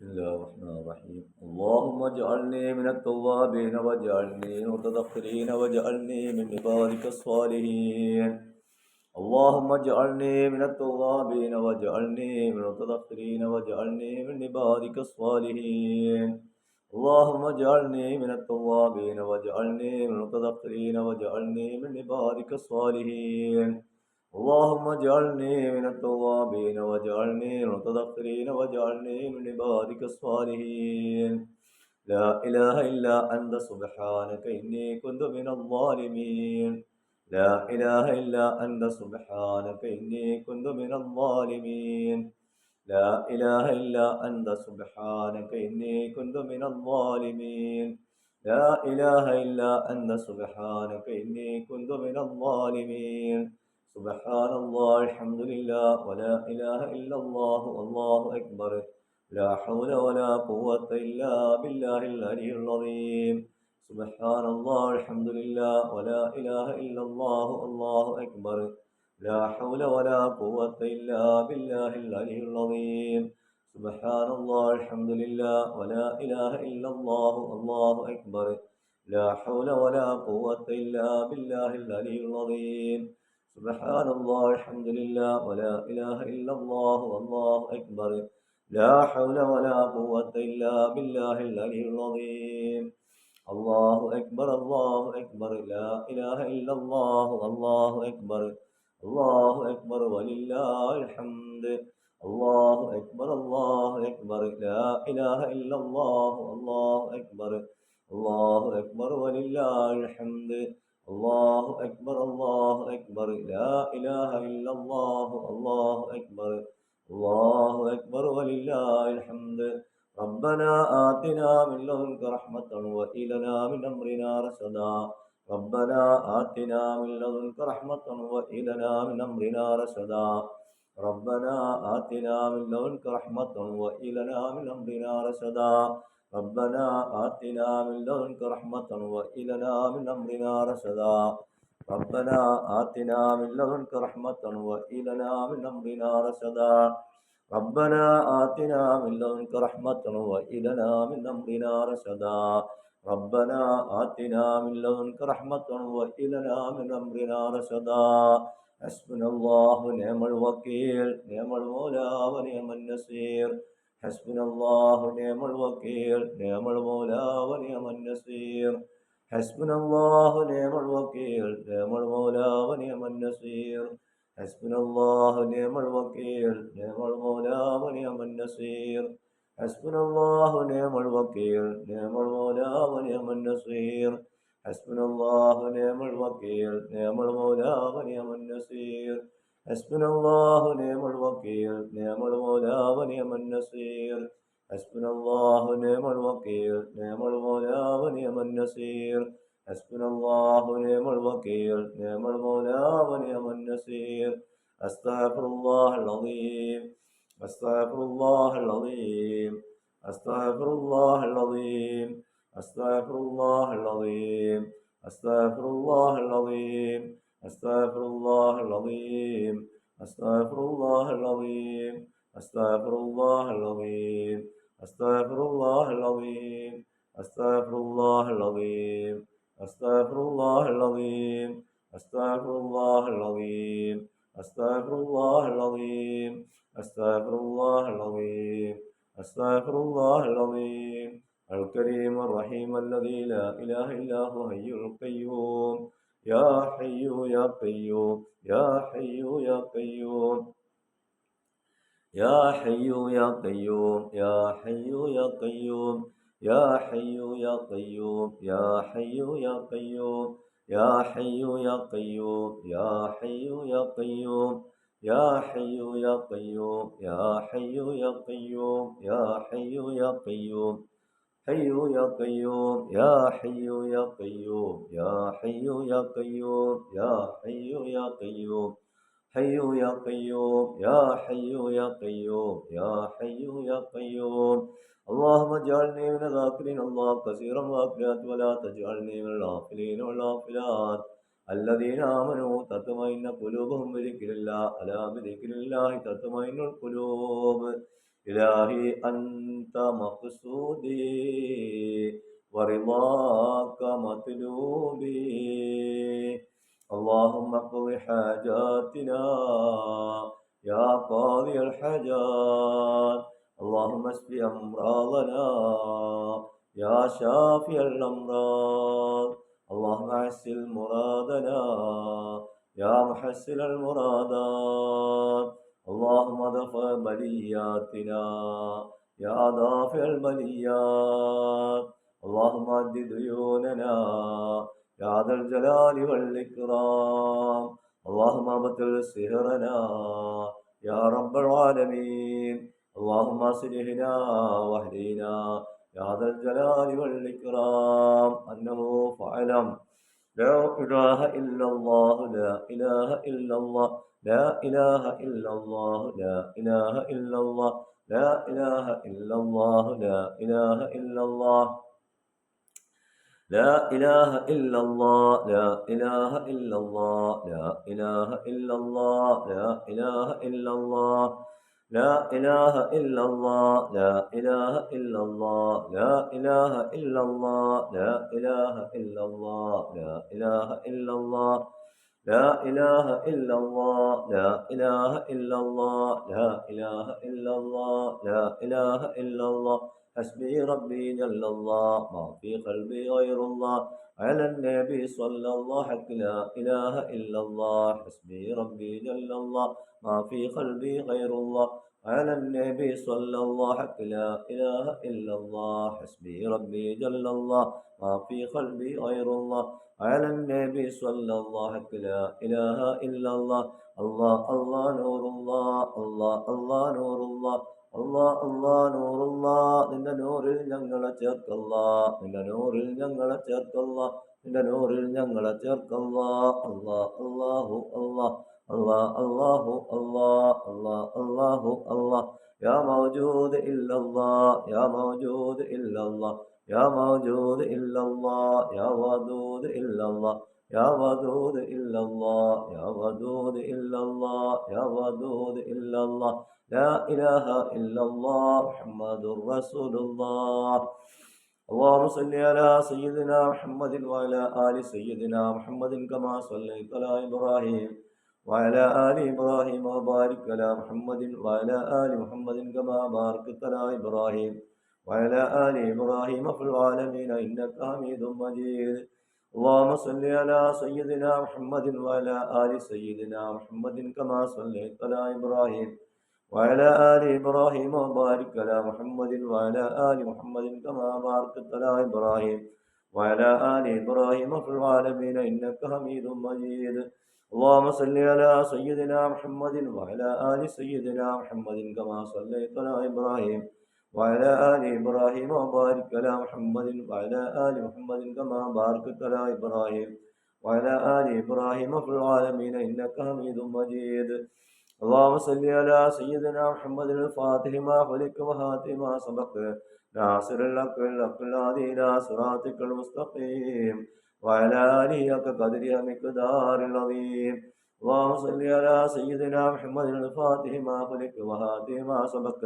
الله الرحمن الرحيم اللهم اجعلني من التوابين واجعلني من المتذكرين واجعلني من عبادك الصالحين. اللهم اجعلني من التوابين واجعلني من المتذكرين واجعلني من عبادك الصالحين. اللهم اجعلني من التوابين واجعلني من المتذكرين واجعلني من عبادك الصالحين. اللهم اجعلني من التوابين واجعلني من المتذكرين واجعلني من عبادك الصالحين. لا إله إلا أنت سبحانك إني كنت من الظالمين. لا إله إلا أنت سبحانك إني كنت من الظالمين. لا إله إلا أنت سبحانك إني كنت من الظالمين. لا إله إلا أنت سبحانك إني كنت من الظالمين. سبحان الله الحمد لله ولا إله إلا الله والله أكبر. لا حول ولا قوة إلا بالله العلي العظيم. سبحان الله الحمد لله ولا إله إلا الله والله أكبر. لا حول ولا قوة إلا بالله العلي العظيم. سبحان الله الحمد لله ولا إله إلا الله والله أكبر. لا حول ولا قوة إلا بالله العلي العظيم. سبحان الله الحمد لله ولا إله إلا الله والله أكبر. لا حول ولا قوة إلا بالله العلي العظيم. الله أكبر الله أكبر لا إله إلا الله والله أكبر. الله أكبر ولله الحمد. الله أكبر الله أكبر لا إله إلا الله والله أكبر. الله أكبر ولله الحمد. الله أكبر الله أكبر لا إله إلا الله الله أكبر. الله أكبر ولله الحمد. ربنا آتنا من لدنك رحمة وهب لنا من أمرنا رشدا. ربنا آتنا من لدنك رحمة وهب لنا من أمرنا رشدا. ربنا آتنا من لدنك رحمة وهب لنا من أمرنا رشدا. ربنا آتنا من لدنك رحمة وهب لنا من أمرنا رشدا. ربنا آتنا من لدنك رحمة وهب لنا من أمرنا رشدا. ربنا آتنا من لدنك رحمة وهب لنا من أمرنا رشدا. ربنا آتنا من لدنك رحمة وهب لنا من أمرنا رشدا. حسبنا الله ونعم الوكيل نعم المولى ونعم النصير. حسبنا الله ونعم الوكيل نعم المولى ونعم النصير. حسبنا الله ونعم الوكيل نعم المولى ونعم النصير. حسبنا الله ونعم الوكيل نعم المولى ونعم النصير. حسبنا الله ونعم الوكيل نعم المولى ونعم النصير. حسبنا الله ونعم الوكيل نعم المولى ونعم النصير. حسبنا الله ونعم الوكيل نعم المولى ونعم النصير. حسبنا الله ونعم الوكيل نعم المولى ونعم النصير. حسبنا الله ونعم الوكيل نعم المولى ونعم النصير. أستغفر الله العظيم. أستغفر الله العظيم. أستغفر الله العظيم. أستغفر الله العظيم. أستغفر الله العظيم. أستغفر الله العظيم. أستغفر الله العظيم. أستغفر الله العظيم. أستغفر الله العظيم. أستغفر الله العظيم. أستغفر الله العظيم. أستغفر الله العظيم. أستغفر الله العظيم. أستغفر الله العظيم. أستغفر الله العظيم. الكريم الرحيم الذي لا إله إلا هو حي القيوم. يا حي يا قيوم يا حي يا قيوم. يا حي يا قيوم يا حي يا قيوم. يا حي يا قيوم يا حي يا قيوم. يا حي يا قيوم يا حي يا قيوم. يا حي يا قيوم يا حي يا قيوم. يا حي يا قيوم. حي يا قيوم يا حي يا قيوم. يا حي يا قيوم. يا حي يا قيوم. حي يا قيوم يا حي يا قيوم. يا حي يا قيوم. اللهم اجعلني من الذاكرين الله كثيرا والذاكرات ولا تجعلني من الغافلين والغافلات الذين آمنوا تطمئن قلوبهم بذكر الله ألا بذكر الله تطمئن القلوب. إلهي أنت مقصودي ورضاك مطلوبي. اللهم اقض حاجاتنا يا قاضي الحاجات. اللهم اشف أمراضنا يا شافي الأمراض. اللهم حسن مرادنا يا محسن المرادات. اللهم دفع بلياتنا يا دافع البليات. اللهم أد ديوننا يا ذا الجلال والإكرام. اللهم ابطل سحرنا يا رب العالمين. اللهم اصلحنا واهدنا يا ذا الجلال والإكرام. أنه فاعلم لا إله إلا الله لا إله إلا الله لا إله إلا الله لا إله إلا الله لا إله إلا الله لا إله إلا الله لا إله إلا الله لا إله إلا الله لا إله إلا الله لا إله إلا الله لا إله إلا الله لا إله إلا الله لا إله إلا الله لا إله إلا الله لا إله إلا الله لا إله إلا الله لا إله إلا الله لا إله إلا الله لا إله إلا الله. حسبي ربي جل الله ما في قلبي غير الله. على النبي صلى الله حق لا إله إلا الله. حسبي ربي جل الله ما في قلبي غير الله. على النبي صلى الله حق لا إله إلا الله. حسبي ربي جل الله ما في قلبي غير الله. على النبي صلى الله حق لا إله إلا الله. الله الله نور الله الله الله نور الله الله الله نور الله. നിന്റെ നൂറിൽ ഞങ്ങളെ ചേർക്കല്ല നിന്റെ നൂറിൽ ഞങ്ങളെ ചേർക്കല്ല നിന്റെ നൂറിൽ ഞങ്ങളെ ചേർക്കല്ല. അല്ലാ അല്ലാഹു അല്ലാ അല്ലാ അല്ലാഹു അല്ലാ അല്ലാ അല്ലാഹു അല്ലാ. യാ മൗജൂദ് ഇല്ലല്ലാഹ് യാ മൗജൂദ് ഇല്ലല്ലാഹ് യാ മൗജൂദ് ഇല്ലല്ലാഹ് യാ വദൂദ് ഇല്ലല്ലാഹ് യാ വദൂദ് ഇല്ലല്ലാഹ് യാ വദൂദ് ഇല്ലല്ലാഹ് യാ വദൂദ് ഇല്ലല്ലാഹ്. لا إله إلا الله محمد رسول الله. اللهم صل على سيدنا محمد وعلى آل سيدنا محمد كما صليت على إبراهيم وعلى آل إبراهيم وبارك على محمد وعلى آل محمد كما باركت على إبراهيم وعلى آل إبراهيم في العالمين إنك حميد مجيد. اللهم صل على سيدنا محمد وعلى آل سيدنا محمد كما صليت على إبراهيم وعلى آل إبراهيم وبارك على محمد وعلى آل محمد كما باركت على إبراهيم وعلى آل إبراهيم في العالمين إنك حميد مجيد. اللهم صل على سيدنا محمد وعلى آل سيدنا محمد كما صليت على إبراهيم وعلى آل إبراهيم وبارك على محمد وعلى آل محمد كما باركت على إبراهيم وعلى آل إبراهيم في العالمين إنك حميد مجيد. اللهم صل على سيدنا محمد الفاتح ما خلق وخاتم ما سبق ناصر الحق بالحق الهادي إلى صراطك المستقيم وعلى آله حق قدره مقدار العظيم. اللهم صل على سيدنا محمد الفاتح ما خلق وخاتم ما سبق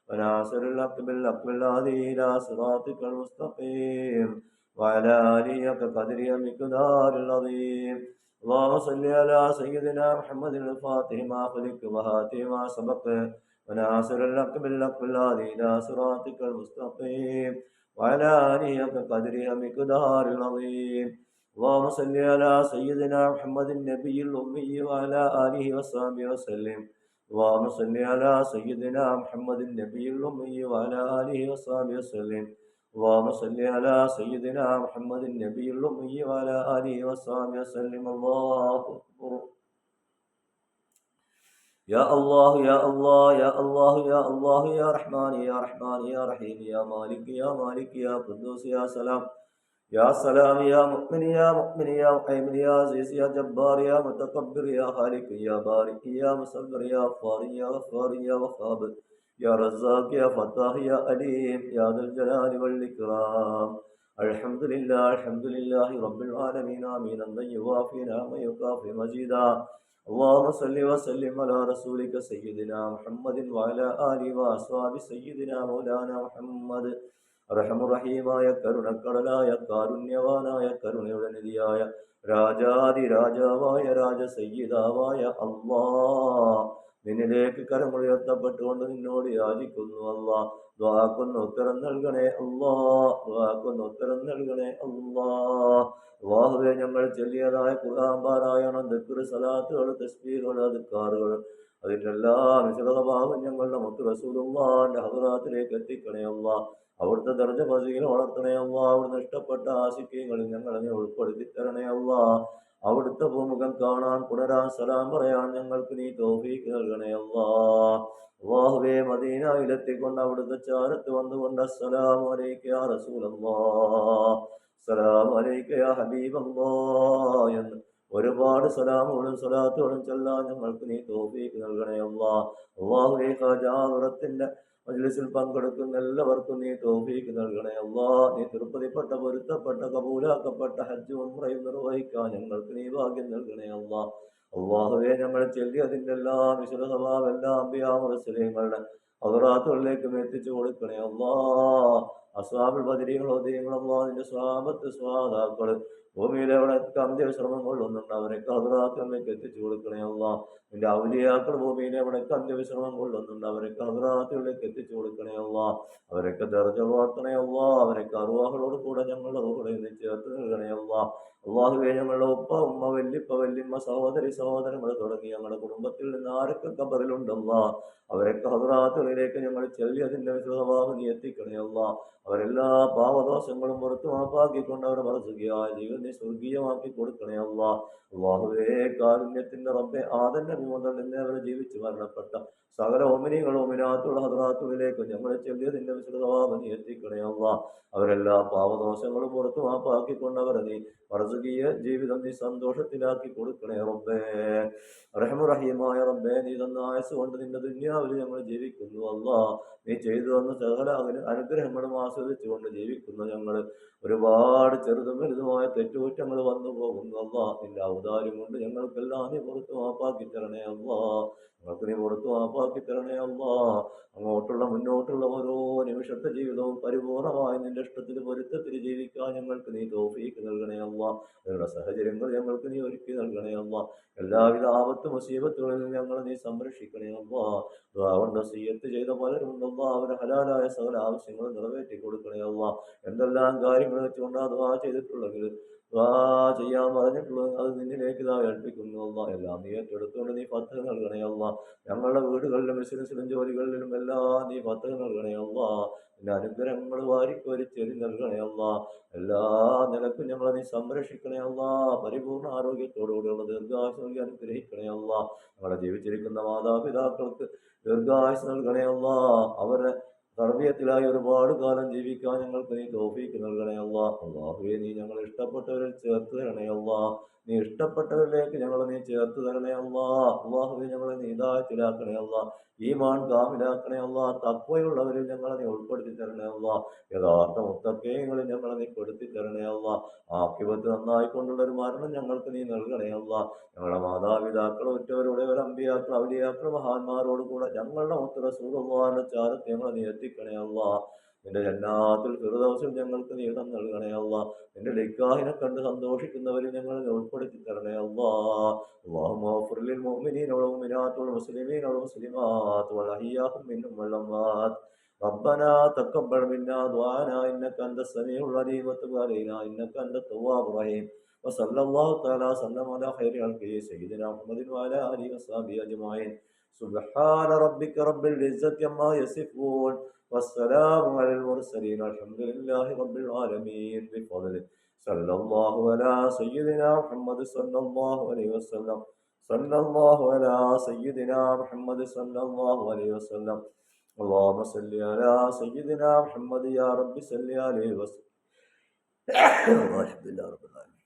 وناصر الحق بالحق الهادي إلى صراطك المستقيم وعلى آله حق قدره مقدار العظيم. اللهم صل على سيدنا محمد الفاتح ما خلق وخاتم ما سبق وناصر الحق بالحق الهادي إلى صراطك المستقيم وعلى آله حق قدره مقدار العظيم. اللهم صل على سيدنا محمد النبي الأمي وعلى آله وصحبه وسلم. اللهم صل على سيدنا محمد النبي الأمي وعلى آله وصحبه وسلم. اللهم صل على سيدنا محمد النبي الأمي وعلى آله وصحبه وسلم. الله أكبر. يا الله يا الله يا الله يا الله يا رحمن يا رحمن يا رحيم يا مالك يا مالك يا قدوس يا سلام يا سلام يا مؤمن يا مؤمن يا مهيمن يا عزيز يا جبار يا متكبر يا خالق يا بارك يا مصبر يا غفار يا غفار يا وهاب يا رزاق يا فتاح يا عليم يا ذا الجلال والإكرام. الحمد لله الحمد لله رب العالمين آمين. أن يوافي نعمه ويكافي مزيدا. اللهم صل وسلم على رسولك سيدنا محمد وعلى آله وأصحاب سيدنا مولانا محمد. റഹമുറഹീമായ കരുണക്കടലായ കാരുണ്യവാനായ കരുണയുടെ നിധിയായ രാജാതി രാജാവായ രാജസയ്യിദാവായ അല്ലാ, നിന്നിലേക്ക് കരമുയർത്തപ്പെട്ടുകൊണ്ട് നിന്നോട് യാചിക്കുന്നു അല്ലാ. ദുആക്കുന്ന ഉത്തരം നൽകണേ അല്ലാ, ദുആക്കുന്ന ഉത്തരം നൽകണേ അല്ലാ. അല്ലാഹുവേ, ഞങ്ങൾ ചൊല്ലിയതായ ഖുർആൻ പാരായണം, ദിക്ർ, സലാത്തുകൾ, തസ്ബീഹുകൾ, അദ്കാറുകൾ, അതിൻ്റെ എല്ലാ വിശദഭാവം ഞങ്ങളുടെ മുത്ത് റസൂലുള്ളാഹിന്റെ ഹദ്റാത്തിലേക്ക് എത്തിക്കണേ അല്ലാ. അവിടുത്തെ ദർജ പദവിയിൽ വളർത്തണേ അല്ലാ. അവിടുന്ന് ഇഷ്ടപ്പെട്ട ആശിക്യങ്ങളിൽ ഞങ്ങളെ ഉൾപ്പെടുത്തി തരണേ അല്ലാ. അവിടുത്തെ ഭൂമുഖം കാണാൻ പുനരാൻ സലാം പറയാൻ ഞങ്ങൾക്ക് നീ തൗഫീഖ് നൽകണേ അല്ലാ. അല്ലാഹുവേ, മദീനയിലെത്തിക്കൊണ്ട് അവിടുത്തെ ചാരത്ത് വന്നുകൊണ്ട് അസ്സലാമു അലൈക യാ റസൂലല്ലാഹ്, അസ്സലാമു അലൈക യാ ഹബീബല്ലാഹ് എന്ന് ഒരുപാട് സലാമുകളും സലാത്തുകളും ചൊല്ലാൻ ഞങ്ങൾക്ക് നീ തൗഫീഖ് നൽകണേ അല്ലാ. അല്ലാഹുവേ, ഖജാറത്തിന്റെ മജ്ലിസിൽ പങ്കെടുക്കുന്ന എല്ലാവർക്കും നീ തൗഫീഖ് നൽകണേ അല്ലാ. നീ തൃപ്തിപ്പെട്ട, പൊരുത്തപ്പെട്ട, കബൂലാക്കപ്പെട്ട ഹജ്ജ് ഉംറയും നിർവഹിക്കാൻ ഞങ്ങൾക്ക് നീ ഭാഗ്യം നൽകണേ അല്ലാ. അല്ലാഹുവേ, ഞങ്ങൾ ചൊല്ലിയതിൻ്റെ എല്ലാ വിശുദ്ധ സ്വഭാവം എല്ലാ അമ്പിയാ മുർസലീങ്ങളുടെ ഹദ്റാത്തുകളിലേക്കും എത്തിച്ചു കൊടുക്കണേ അല്ലാ. അസ്ഹാബുൽ ബദരീങ്ങൾ, ഉദയങ്ങൾ, അല്ലാഹുവിന്റെ സ്വഹാബത്ത്, സ്വഹാദാക്കൾ ഭൂമിയിലെ എവിടെയൊക്കെ അന്ത്യവിശ്രമം കൊള്ളുന്നുണ്ട് അവരൊക്കെ ഹദ്റാത്തുകളിലേക്ക് എത്തിച്ചു കൊടുക്കണേ അല്ലാ. നിന്റെ ഔലിയാക്കൾ ഭൂമിയിലെ എവിടെയൊക്കെ അന്ത്യവിശ്രമം കൊള്ളുന്നുണ്ട് അവരൊക്കെ ഹദ്റാത്തുകളിലേക്ക് എത്തിച്ചു കൊടുക്കണേ അല്ലാ. അവരൊക്കെ ദർജ വളർത്തണേ അല്ലാ. അവരൊക്കെ അർവാഹുകളോട് കൂടെ ഞങ്ങളുടെ കൂടെ ചേർത്ത് നൽകണേ അല്ലാ. അല്ലാഹുവേ, ഞങ്ങളുടെ ഉപ്പ, ഉമ്മ, വല്ലിപ്പ, വല്ലിമ്മ, സഹോദരി, സഹോദരങ്ങൾ തുടങ്ങി ഞങ്ങളുടെ കുടുംബത്തിൽ നിന്ന് ആരൊക്കെ ഖബറിലുണ്ടല്ലാ അവരൊക്കെ ഹദ്റാത്തുകളിലേക്ക് ഞങ്ങൾ ചൊല്ലി അതിൻ്റെ വിശദഭാവം നീ എത്തിക്കണേ അല്ലാ. അവരെല്ലാ പാവദോഷങ്ങളും പുറത്തു മാപ്പാക്കിക്കൊണ്ട് അവരെ മറസുകയായ ജീവിതം നീ സ്വർഗീയമാക്കി കൊടുക്കണേ അല്ലാ. അല്ലാഹുവേ, കാരുണ്യത്തിന്റെ റബ്ബെ, ആദം നബി മുതൽ ഇന്ന് അവരെ ജീവിച്ച് മരണപ്പെട്ട സകല ഒമിനികളും ഒമിനാത്തുള്ള ഹദ്റാത്തുകളിലേക്ക് ഞങ്ങളെ ചൊല്ലിയതിന്റെ വിശദഭാവം നീ എത്തിക്കണേ അല്ലാ. അവരെല്ലാ പാവദോഷങ്ങളും പുറത്തു മാപ്പാക്കിക്കൊണ്ട് അവരെ നീ മറസുകീയ ജീവിതം നീ സന്തോഷത്തിലാക്കി കൊടുക്കണേ റബ്ബേ. റഹമുറഹീമായ റബ്ബേ, നീ തന്ന ആയുസ് കൊണ്ട് നിന്റെ ദുനിയാവിൽ ഞങ്ങൾ ജീവിക്കുന്നു അല്ലാ. നീ ചെയ്തു തന്ന സകല അനുഗ്രഹങ്ങളും ആസ്വദിച്ചുകൊണ്ട് ജീവിക്കുന്നു ഞങ്ങൾ. ഒരുപാട് ചെറുതും വലുതുമായ തെറ്റുകുറ്റങ്ങൾ വന്നു പോകുന്നു അല്ലാ. നിന്റെ ഔദാര്യം കൊണ്ട് ഞങ്ങൾക്കെല്ലാം നീ പുറത്തു മാപ്പാക്കി തരണേ അല്ലാ. ഞങ്ങൾക്ക് നീ പുറത്തു മാപ്പാക്കി തരണേ അല്ലാ. അങ്ങോട്ടുള്ള മുന്നോട്ടുള്ള ഓരോ നിമിഷത്തെ ജീവിതവും പരിപൂർണമായി നിന്റെ ഇഷ്ടത്തിൽ പൊരുത്തത്തിൽ ജീവിക്കാൻ ഞങ്ങൾക്ക് നീ തൗഫീഖ് നൽകണേ അല്ലാ. അതിനുള്ള സാഹചര്യങ്ങൾ ഞങ്ങൾക്ക് നീ ഒരുക്കി നൽകണേ അല്ലാ. എല്ലാവിധ ആപത്ത് മുസീബത്തുകളിൽ നിന്ന് ഞങ്ങളെ നീ സംരക്ഷിക്കണേ അല്ലാ. കൊണ്ട് വസിയ്യത്ത് ചെയ്ത പലരുണ്ടല്ലാ, അവരെ ഹലാലായ സകല ആവശ്യങ്ങൾ നിറവേറ്റി കൊടുക്കണേ അല്ലാ. എന്തെല്ലാം കാര്യങ്ങൾ വെച്ചുകൊണ്ട് ദുആ ചെയ്തിട്ടുള്ളെങ്കിൽ ദുആ ചെയ്യാൻ പറഞ്ഞിട്ടുള്ളത് അത് നിന്നിലേക്ക് ഇതാ ഏൽപ്പിക്കുന്നു അല്ലാ. എല്ലാം നീ ഏറ്റെടുത്തുകൊണ്ട് നീ ഫത്ഹ് നൽകണേ അല്ലാ. ഞങ്ങളുടെ വീടുകളിലും ബിസിനസ്സിലും ജോലികളിലും എല്ലാം നീ ഫത്ഹ് നൽകണേ അല്ലാ. നിന്റെ അനുഗ്രഹങ്ങൾ വാരിക്കോരിച്ചെരി നൽകണേ അല്ലാ. എല്ലാ നിലക്കും ഞങ്ങളെ നീ സംരക്ഷിക്കണേ അല്ലാ. പരിപൂർണ്ണ ആരോഗ്യത്തോടുകൂടിയുള്ള ദീർഘായുസ് നൽകി അനുഗ്രഹിക്കണേ അല്ലാ. ഞങ്ങളെ ജീവിച്ചിരിക്കുന്ന മാതാപിതാക്കൾക്ക് ദീർഘായുസ് നൽകണേ അല്ലാ. അവരെ തർബിയത്തിലായി ഒരുപാട് കാലം ജീവിക്കാൻ ഞങ്ങൾക്ക് നീ തൗഫീഖ് നൽകണേ അല്ലാ. അല്ലാഹുവേ, നീ ഞങ്ങൾ ഇഷ്ടപ്പെട്ടവരിൽ ചേർത്ത് തരണേ അല്ലാ. നീ ഇഷ്ടപ്പെട്ടവരിലേക്ക് ഞങ്ങളെ നീ ചേർത്ത് തരണേ അല്ലാ. അല്ലാഹുവേ, ഞങ്ങളെ നീ ഹിദായത്തിലാക്കണേ അല്ലാ. ഈമാൻ കാമിലാക്കണേ അല്ലാ. തഖ്വയുള്ളവരിൽ ഞങ്ങളെ നീ ഉൾപ്പെടുത്തി തരണേ അല്ലാ. യഥാർത്ഥ മുത്തഖീങ്ങളിൽ ഞങ്ങളെ നീ പെടുത്തി തരണേ അല്ലാ. ആഖിബത്ത് നന്നായിക്കൊണ്ടുള്ള ഒരു മരണം ഞങ്ങൾക്ക് നീ നൽകണേ അല്ലാ. ഞങ്ങളുടെ മാതാപിതാക്കൾ, ഉറ്റവരുടെ അമ്പിയാക്കൾ, ഔലിയാക്കൾ, മഹാന്മാരോട് കൂടെ ഞങ്ങളുടെ മുത്ത് റസൂലുള്ളാഹിന്റെ ചാരത്ത് ഞങ്ങളെ നീ എത്തിക്കണേ അല്ലാ. നിന്റെ ജന്നാത്തുൽ ഫിർദൗസിൽ ഞങ്ങൾക്ക് നീ ഇടം നൽകണേ അല്ലാ. നിന്റെ ലിഖാഹിനെ കണ്ട് സന്തോഷിക്കുന്നവരിൽ ഞങ്ങളെ ഉൾപ്പെടുത്തി തരണേ അല്ലാ. اللهم اغفر للمؤمنين والمؤمنات والمسلمين والمسلمات والأحياء منهم والأموات. ربنا تقبل منا دعانا إنك أنت السميع العليم وتب علينا إنك أنت التواب الرحيم. وصلى الله تعالى وسلم على خير خلقه سيدنا محمد وعلى آله وصحبه أجمعين. سبحان ربك رب العزة عما يصفون والسلام على المرسلين والحمد لله رب العالمين بفضله. صلى الله على سيدنا محمد صلى الله عليه وسلم. صلى الله على سيدنا محمد صلى الله عليه وسلم. اللهم صل على سيدنا محمد يا رب صل عليه وسلم. الحمد لله رب العالمين.